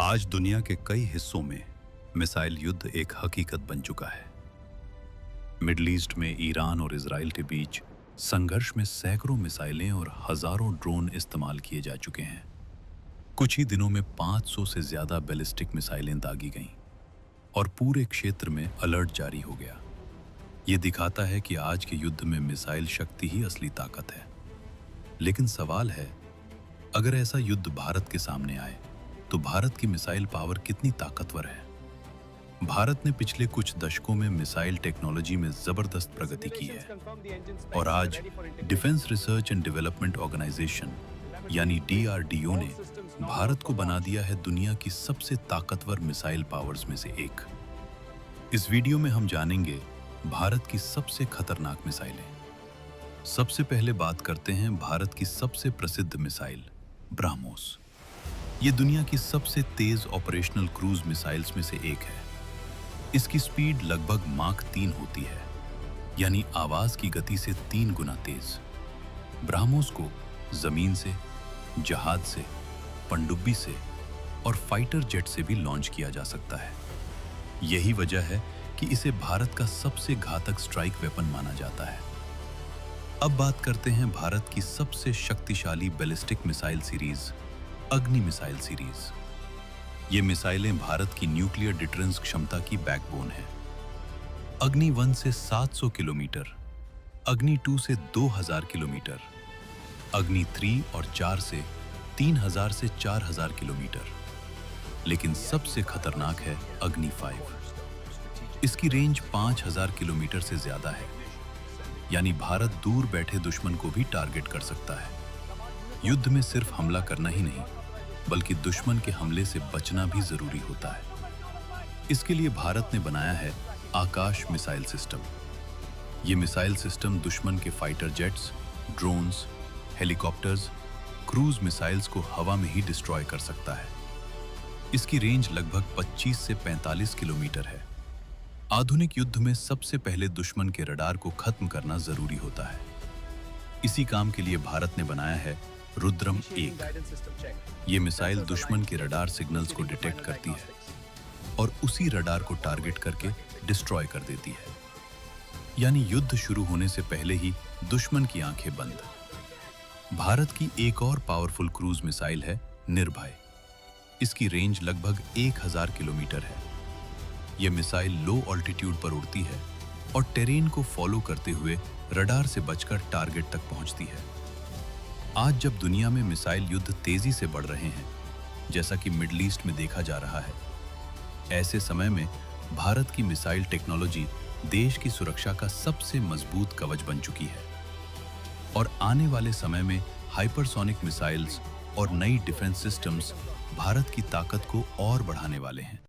आज दुनिया के कई हिस्सों में मिसाइल युद्ध एक हकीकत बन चुका है। मिडल ईस्ट में ईरान और इजराइल के बीच संघर्ष में सैकड़ों मिसाइलें और हजारों ड्रोन इस्तेमाल किए जा चुके हैं। कुछ ही दिनों में 500 से ज्यादा बैलिस्टिक मिसाइलें दागी गईं और पूरे क्षेत्र में अलर्ट जारी हो गया। ये दिखाता है कि आज के युद्ध में मिसाइल शक्ति ही असली ताकत है। लेकिन सवाल है, अगर ऐसा युद्ध भारत के सामने आए तो भारत की मिसाइल पावर कितनी ताकतवर है। भारत ने पिछले कुछ दशकों में मिसाइल टेक्नोलॉजी में जबरदस्त प्रगति की है और आज defence research and development organisation यानी DRDO ने भारत को बना दिया है दुनिया की सबसे ताकतवर मिसाइल पावर्स में से एक। इस वीडियो में हम जानेंगे भारत की सबसे खतरनाक मिसाइलें। सबसे पहले बात करते हैं भारत की सबसे प्रसिद्ध मिसाइल ब्रह्मोस। ये दुनिया की सबसे तेज ऑपरेशनल क्रूज मिसाइल्स में से एक है। इसकी स्पीड लगभग माक 3 होती है, यानी आवाज की गति से 3 गुना तेज। ब्रह्मोस को जमीन से, जहाज से, पनडुब्बी से और फाइटर जेट से भी लॉन्च किया जा सकता है। यही वजह है कि इसे भारत का सबसे घातक स्ट्राइक वेपन माना जाता है। अब बात करते हैं भारत की सबसे शक्तिशाली बैलिस्टिक मिसाइल सीरीज अग्नि मिसाइल सीरीज। ये मिसाइलें भारत की न्यूक्लियर डिटरेंस क्षमता की बैकबोन है। अग्नि 1 से 700 किलोमीटर, अग्नि 2 से 2000 किलोमीटर, अग्नि 3 और 4 से 3000 से 4000 किलोमीटर। लेकिन सबसे खतरनाक है अग्नि 5। इसकी रेंज 5000 किलोमीटर से ज्यादा है, यानी भारत दूर बैठे दुश्मन को भी टारगेट कर सकता है। युद्ध में सिर्फ हमला करना ही नहीं, बल्कि दुश्मन के हमले से बचना भी जरूरी होता है। इसके लिए भारत ने बनाया है आकाश मिसाइल सिस्टम। ये मिसाइल सिस्टम दुश्मन के fighter jets, drones, helicopters, cruise missiles को हवा में ही डिस्ट्रॉय कर सकता है। इसकी रेंज लगभग 25 से 45 किलोमीटर है। आधुनिक युद्ध में सबसे पहले दुश्मन के रडार को खत्म करना जरूरी होता है। इसी काम के लिए भारत ने बनाया है रुद्रम 1। ये मिसाइल दुश्मन के रडार सिग्नल्स को डिटेक्ट करती है और उसी रडार को टारगेट करके डिस्ट्रॉय कर देती है, यानी युद्ध शुरू होने से पहले ही दुश्मन की आंखें बंद। भारत की एक और पावरफुल क्रूज मिसाइल है निर्भय। इसकी रेंज लगभग 1000 किलोमीटर है। यह मिसाइल लो ऑल्टीट्यूड पर उड़ती है और टेरेन को फॉलो करते हुए रडार से बचकर टारगेट तक पहुंचती है। आज जब दुनिया में मिसाइल युद्ध तेजी से बढ़ रहे हैं, जैसा कि मिडल ईस्ट में देखा जा रहा है, ऐसे समय में भारत की मिसाइल टेक्नोलॉजी देश की सुरक्षा का सबसे मजबूत कवच बन चुकी है और आने वाले समय में हाइपरसोनिक मिसाइल्स और नई डिफेंस सिस्टम्स भारत की ताकत को और बढ़ाने वाले हैं।